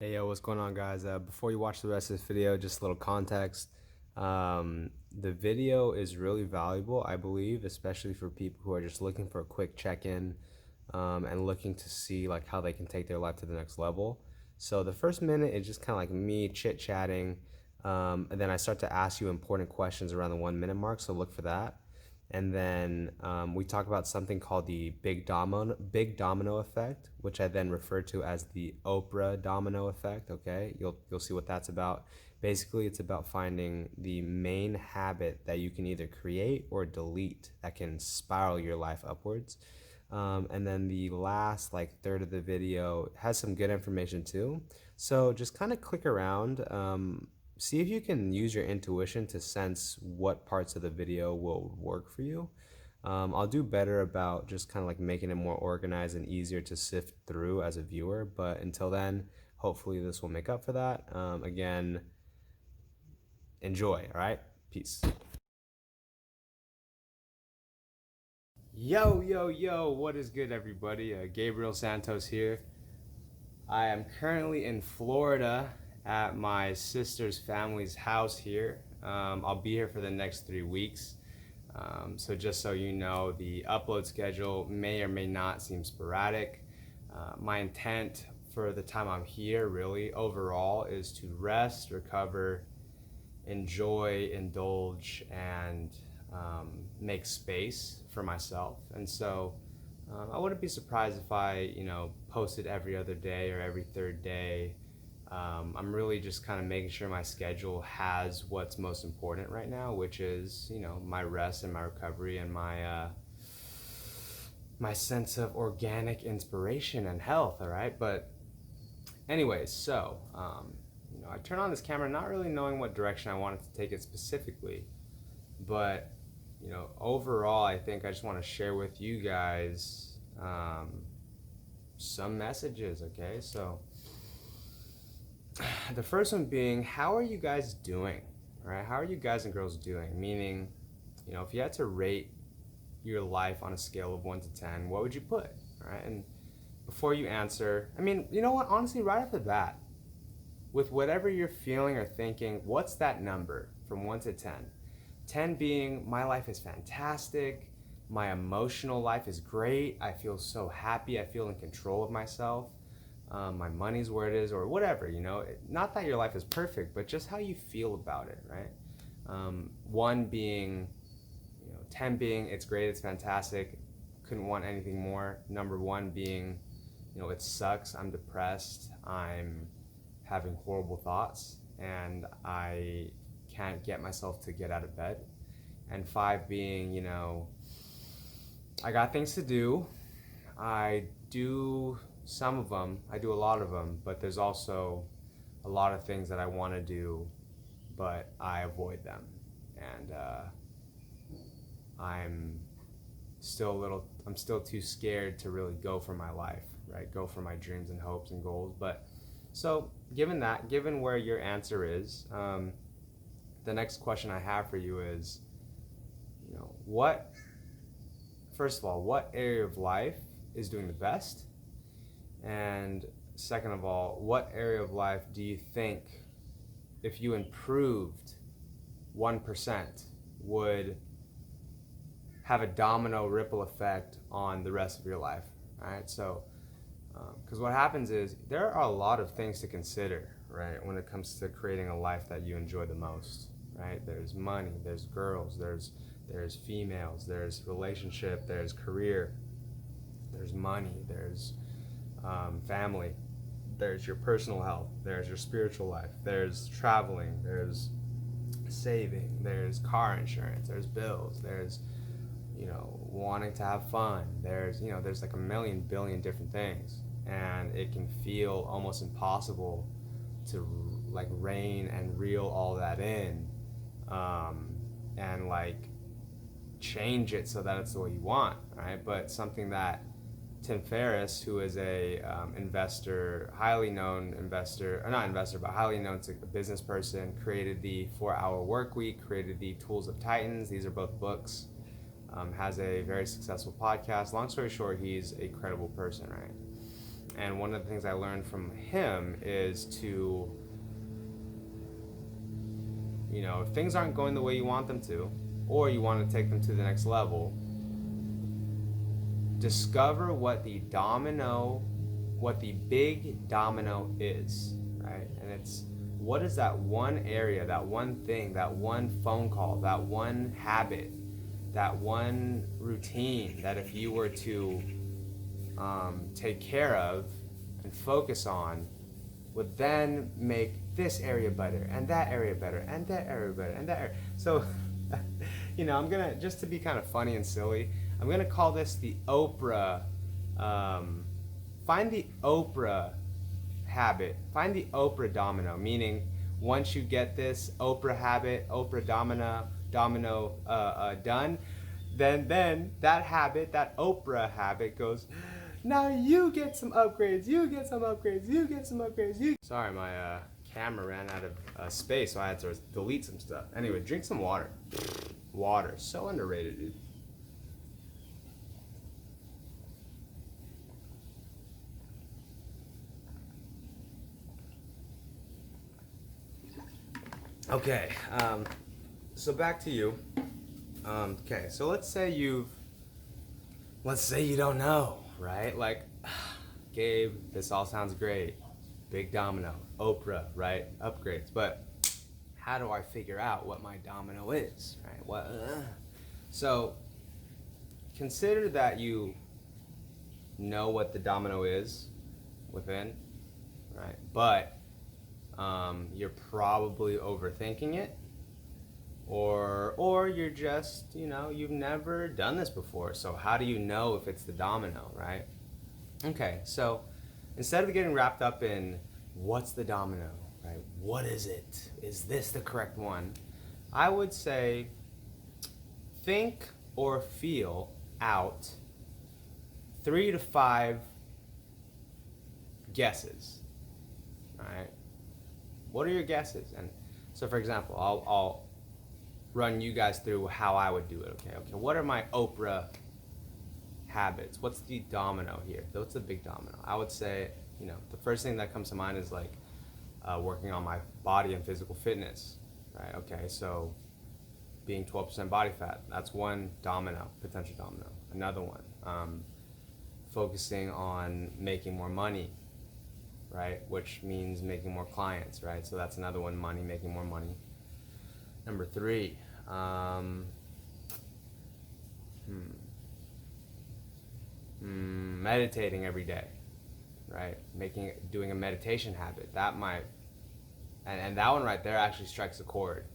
Hey yo, what's going on, guys? Before you watch the rest of this video, just a little context. The video is really valuable, I believe, especially for people who are just looking for a quick check-in and looking to see like how they can take their life to the next level. So the first minute is just kind of like me chit-chatting, and then I start to ask you important questions around the 1 minute mark. So look for that. And then we talk about something called the big domino effect, which I then refer to as the Oprah domino effect. Okay, you'll see what that's about. Basically, it's about finding the main habit that you can either create or delete that can spiral your life upwards. And then the last like third of the video has some good information too. So just kind of click around. See if you can use your intuition to sense what parts of the video will work for you. I'll do better about just kind of like making it more organized and easier to sift through as a viewer. But until then, hopefully this will make up for that. Again, enjoy. All right, peace. Yo, yo, yo, what is good, everybody? Gabriel Santos here. I am currently in Florida at my sister's family's house here. I'll be here for the next 3 weeks. So just so you know, the upload schedule may or may not seem sporadic. My intent for the time I'm here really overall is to rest, recover, enjoy, indulge, and make space for myself. And so I wouldn't be surprised if I, posted every other day or every third day. I'm really just kind of making sure my schedule has what's most important right now, which is, my rest and my recovery and my sense of organic inspiration and health. All right, but anyways, so I turn on this camera not really knowing what direction I wanted to take it specifically, but overall, I think I just want to share with you guys some messages. Okay, so the first one being, how are you guys doing? All right, how are you guys and girls doing? Meaning, if you had to rate your life on a scale of 1 to 10, what would you put? All right, and before you answer, I mean, you know what? Honestly, right off the bat, with whatever you're feeling or thinking, what's that number from 1 to 10? 10 being my life is fantastic, my emotional life is great, I feel so happy, I feel in control of myself, my money's where it is, or whatever, Not that your life is perfect, but just how you feel about it, right? One being, 10 being it's great, it's fantastic, couldn't want anything more. Number one being, it sucks, I'm depressed, I'm having horrible thoughts, and I can't get myself to get out of bed. And five being, I got things to do. I do some of them, I do a lot of them, but there's also a lot of things that I want to do, but I avoid them. And I'm I'm still too scared to really go for my life, right? Go for my dreams and hopes and goals. But so, given where your answer is, the next question I have for you is, what, first of all, what area of life is doing the best? And second of all, what area of life do you think, if you improved 1%, would have a domino ripple effect on the rest of your life? All right, so because what happens is there are a lot of things to consider, right, when it comes to creating a life that you enjoy the most, right? There's money, there's girls, there's females, there's relationship, there's career, there's money, there's family, there's your personal health, there's your spiritual life, there's traveling, there's saving, there's car insurance, there's bills, there's wanting to have fun, there's like a million billion different things, and it can feel almost impossible to like rein and reel all that in, and like change it so that it's the way you want, right? But something that Tim Ferriss, who is a investor, highly known investor, or not investor, but highly known to a business person, created the 4 Hour Work Week, created the Tools of Titans. These are both books. Has a very successful podcast. Long story short, he's a credible person, right? And one of the things I learned from him is to, if things aren't going the way you want them to, or you want to take them to the next level, discover what the big domino is, right? And it's, what is that one area, that one thing, that one phone call, that one habit, that one routine that if you were to take care of and focus on, would then make this area better, and that area better, and that area better, and that area. So, I'm gonna, just to be kind of funny and silly, I'm gonna call this the Oprah. Find the Oprah habit. Find the Oprah domino. Meaning, once you get this Oprah habit, Oprah domino done, then that habit, that Oprah habit goes. Now you get some upgrades. You get some upgrades. You get some upgrades. Sorry, my camera ran out of space, so I had to delete some stuff. Anyway, drink some water. Water, so underrated, dude. Okay, so back to you. Okay, so let's say you don't know, right? Like, Gabe, this all sounds great. Big domino, Oprah, right? Upgrades, but how do I figure out what my domino is, right? So consider that you know what the domino is within, right? But you're probably overthinking it, or you're just, you've never done this before. So how do you know if it's the domino, right? Okay, so instead of getting wrapped up in what's the domino, right? What is it? Is this the correct one? I would say think or feel out 3 to 5 guesses, right? What are your guesses? And so, for example, I'll run you guys through how I would do it. Okay. What are my Oprah habits? What's the domino here? What's the big domino? I would say, the first thing that comes to mind is like working on my body and physical fitness, right? Okay, so being 12% body fat, that's one domino, potential domino. Another one, focusing on making more money, right? Which means making more clients, right? So that's another one, money, making more money. Number 3, meditating every day, right? Doing a meditation habit. That might, and that one right there actually strikes a chord.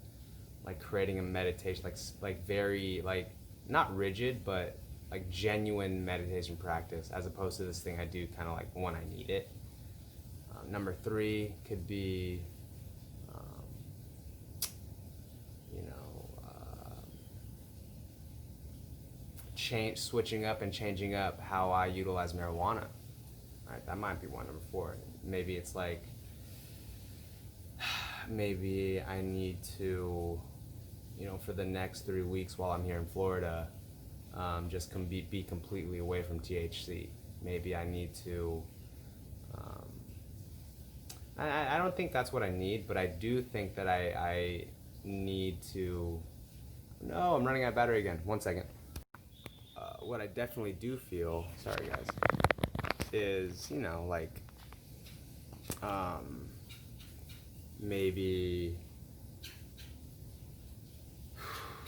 Like creating a meditation, like very, like not rigid, but like genuine meditation practice, as opposed to this thing I do kind of like when I need it. Number 3 could be, switching up and changing up how I utilize marijuana. Right, that might be one. Number 4, maybe it's like, maybe I need to, for the next 3 weeks while I'm here in Florida, just be completely away from THC. Maybe I need to. I don't think that's what I need, but I do think that I need to. No, I'm running out of battery again. 1 second. What I definitely do feel, sorry guys, is, maybe,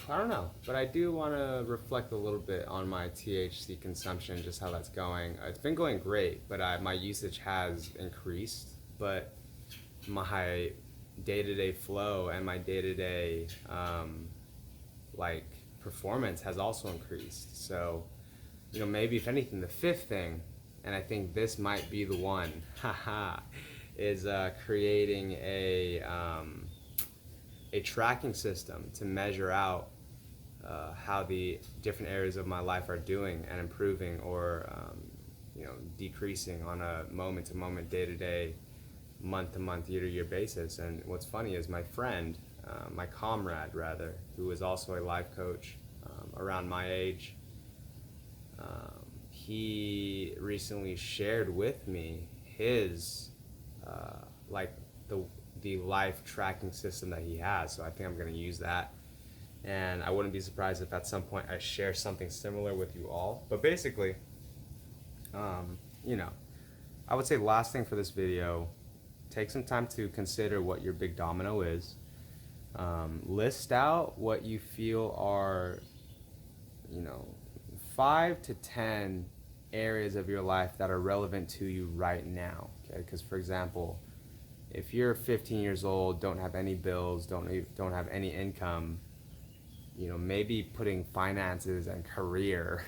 I don't know, but I do want to reflect a little bit on my THC consumption, just how that's going. It's been going great, but my usage has increased, but my day-to-day flow and my day-to-day performance has also increased. So, maybe if anything, the 5th thing, and I think this might be the one, is creating a tracking system to measure out how the different areas of my life are doing and improving, or decreasing on a moment-to-moment, day-to-day, month-to-month, year-to-year basis. And what's funny is my friend, my comrade rather, who is also a life coach around my age, he recently shared with me his like the life tracking system that he has. So I think I'm going to use that, and I wouldn't be surprised if at some point I share something similar with you all. But basically, you know, I would say the last thing for this video, take some time to consider what your big domino is. List out what you feel are, 5 to 10 areas of your life that are relevant to you right now. Okay, because for example, if you're 15 years old, don't have any bills, don't have any income, maybe putting finances and career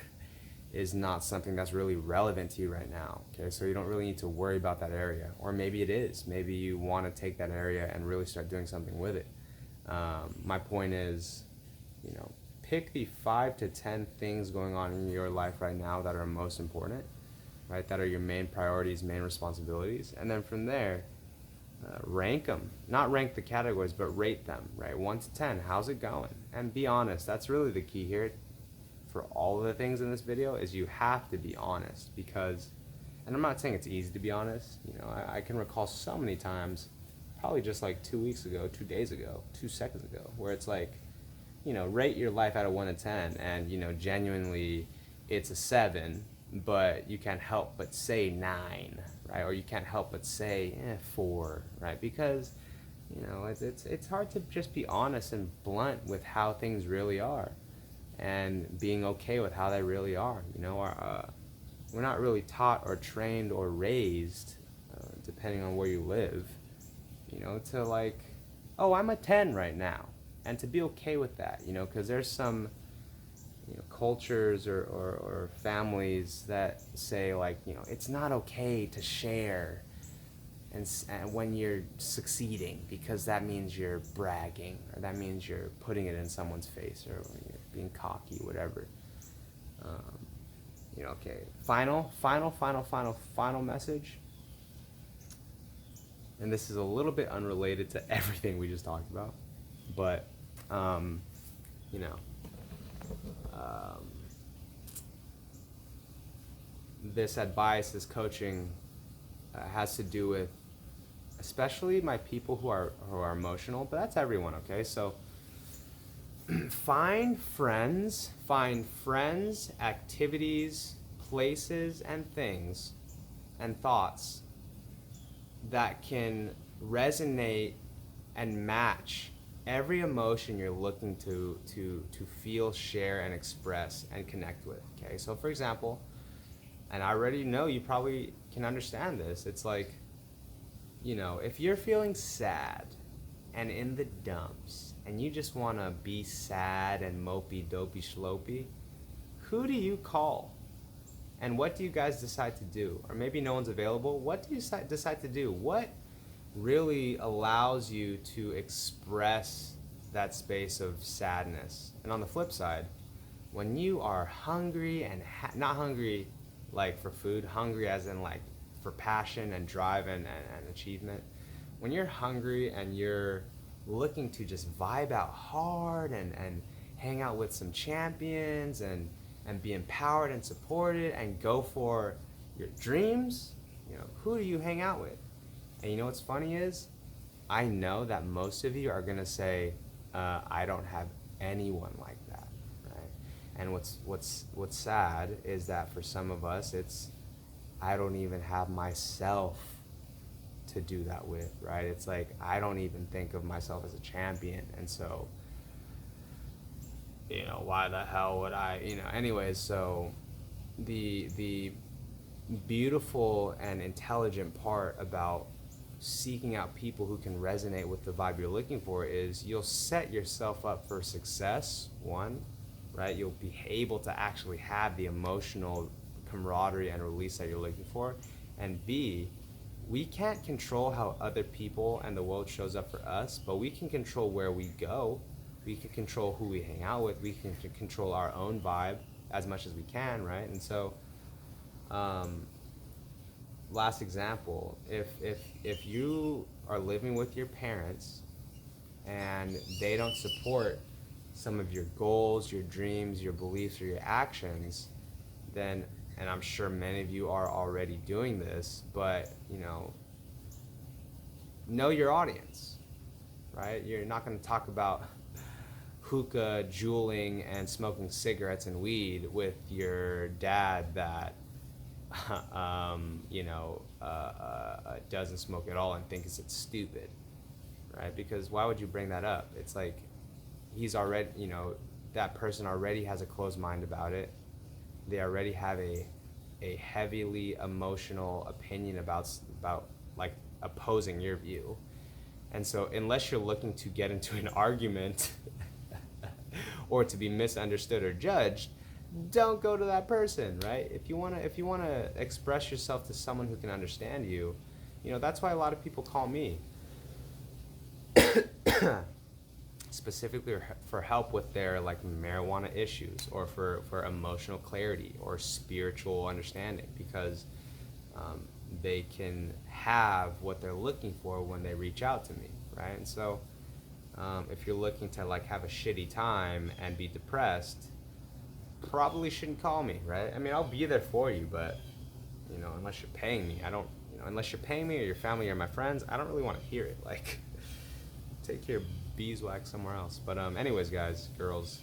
is not something that's really relevant to you right now. Okay, so you don't really need to worry about that area. Or maybe it is. Maybe you want to take that area and really start doing something with it. My point is, pick the 5 to 10 things going on in your life right now that are most important, right? That are your main priorities, main responsibilities. And then from there, rank them. Not rank the categories, but rate them, right? 1 to 10, how's it going? And be honest. That's really the key here for all of the things in this video, is you have to be honest. Because, and I'm not saying it's easy to be honest, I can recall so many times, probably just like 2 weeks ago, 2 days ago, 2 seconds ago, where it's like, rate your life out of 1 to 10, and genuinely it's a 7, but you can't help but say 9, right? Or you can't help but say 4, right? Because it's hard to just be honest and blunt with how things really are, and being okay with how they really are. We're not really taught or trained or raised, depending on where you live, to like, oh, I'm a 10 right now, and to be okay with that, because there's some cultures or families that say, like, it's not okay to share and when you're succeeding, because that means you're bragging, or that means you're putting it in someone's face, or you're being cocky, whatever. Okay, final message, and this is a little bit unrelated to everything we just talked about, but this advice, this coaching, has to do with especially my people who are emotional, but that's everyone. Okay, so find friends, activities, places, and things and thoughts that can resonate and match every emotion you're looking to feel, share, and express and connect with. Okay, so for example, and I already know you probably can understand this, it's like, if you're feeling sad and in the dumps and you just want to be sad and mopey, dopey, slopey, who do you call? And what do you guys decide to do? Or maybe no one's available. What do you decide to do? What really allows you to express that space of sadness? And on the flip side, when you are hungry and not hungry like for food, hungry as in like for passion and drive and achievement, when you're hungry and you're looking to just vibe out hard and hang out with some champions and be empowered and supported and go for your dreams, who do you hang out with? And what's funny is, I know that most of you are gonna say, I don't have anyone like that, right? And what's sad is that for some of us, it's, I don't even have myself to do that with, right? It's like, I don't even think of myself as a champion, and so, why the hell would I, anyways, so the beautiful and intelligent part about seeking out people who can resonate with the vibe you're looking for is you'll set yourself up for success, one, right? You'll be able to actually have the emotional camaraderie and release that you're looking for, and B, we can't control how other people and the world shows up for us, but we can control where we go. We can control who we hang out with. We can control our own vibe as much as we can, right? And so, last example, if you are living with your parents and they don't support some of your goals, your dreams, your beliefs, or your actions, then and I'm sure many of you are already doing this, but know your audience, right? You're not going to talk about hookah, juuling, and smoking cigarettes and weed with your dad that doesn't smoke at all and thinks it's stupid, right? Because why would you bring that up? It's like he's already, that person already has a closed mind about it. They already have a heavily emotional opinion about like opposing your view. And so unless you're looking to get into an argument or to be misunderstood or judged, don't go to that person, right? If you want to express yourself to someone who can understand you, that's why a lot of people call me specifically for help with their like marijuana issues, or for emotional clarity or spiritual understanding, because they can have what they're looking for when they reach out to me, right? And so if you're looking to like have a shitty time and be depressed, probably shouldn't call me, right? I mean, I'll be there for you, but unless you're paying me, I don't, unless you're paying me or your family or my friends, I don't really want to hear it. Like, take your beeswax somewhere else. But anyways, guys, girls,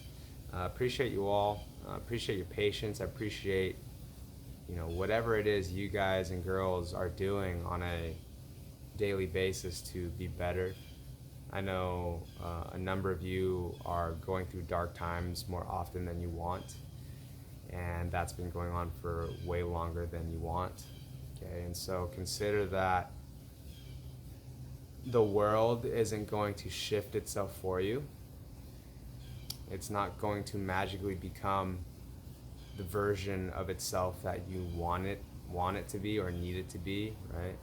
appreciate you all. Appreciate your patience. I appreciate whatever it is you guys and girls are doing on a daily basis to be better. I know a number of you are going through dark times more often than you want, and that's been going on for way longer than you want. Okay, and so consider that the world isn't going to shift itself for you. It's not going to magically become the version of itself that you want it to be or need it to be, right?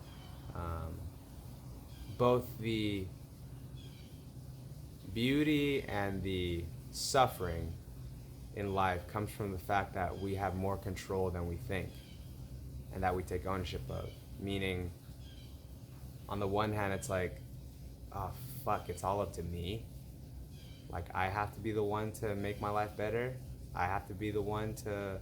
Both the beauty and the suffering in life comes from the fact that we have more control than we think, and that we take ownership of. Meaning, on the one hand, it's like, oh fuck, it's all up to me. Like, I have to be the one to make my life better. I have to be the one to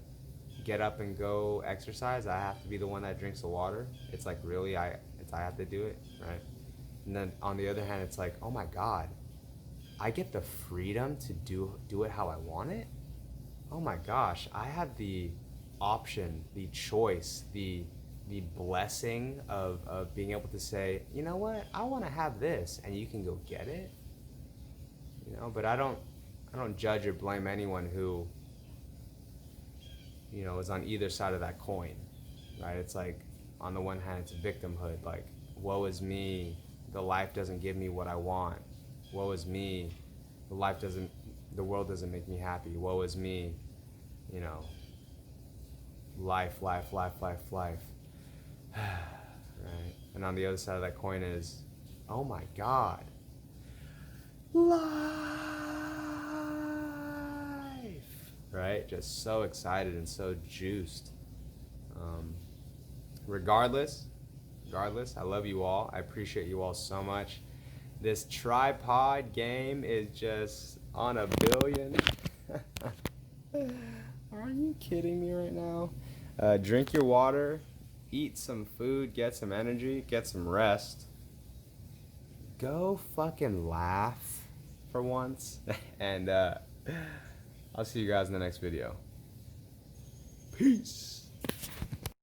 get up and go exercise. I have to be the one that drinks the water. It's like, really, I have to do it, right? And then on the other hand, it's like, oh my God, I get the freedom to do it how I want it. Oh my gosh, I have the option, the choice, the blessing of being able to say, you know what, I want to have this, and you can go get it. But I don't judge or blame anyone who is on either side of that coin, right? It's like, on the one hand, it's victimhood, like, woe is me, the life doesn't give me what I want. Woe is me, the world doesn't make me happy. Woe is me, life. Right? And on the other side of that coin is, oh my God, life, right? Just so excited and so juiced. Regardless, I love you all. I appreciate you all so much. This tripod game is just on a billion. Are you kidding me right now? Drink your water, eat some food, get some energy, get some rest. Go fucking laugh for once. And I'll see you guys in the next video. Peace.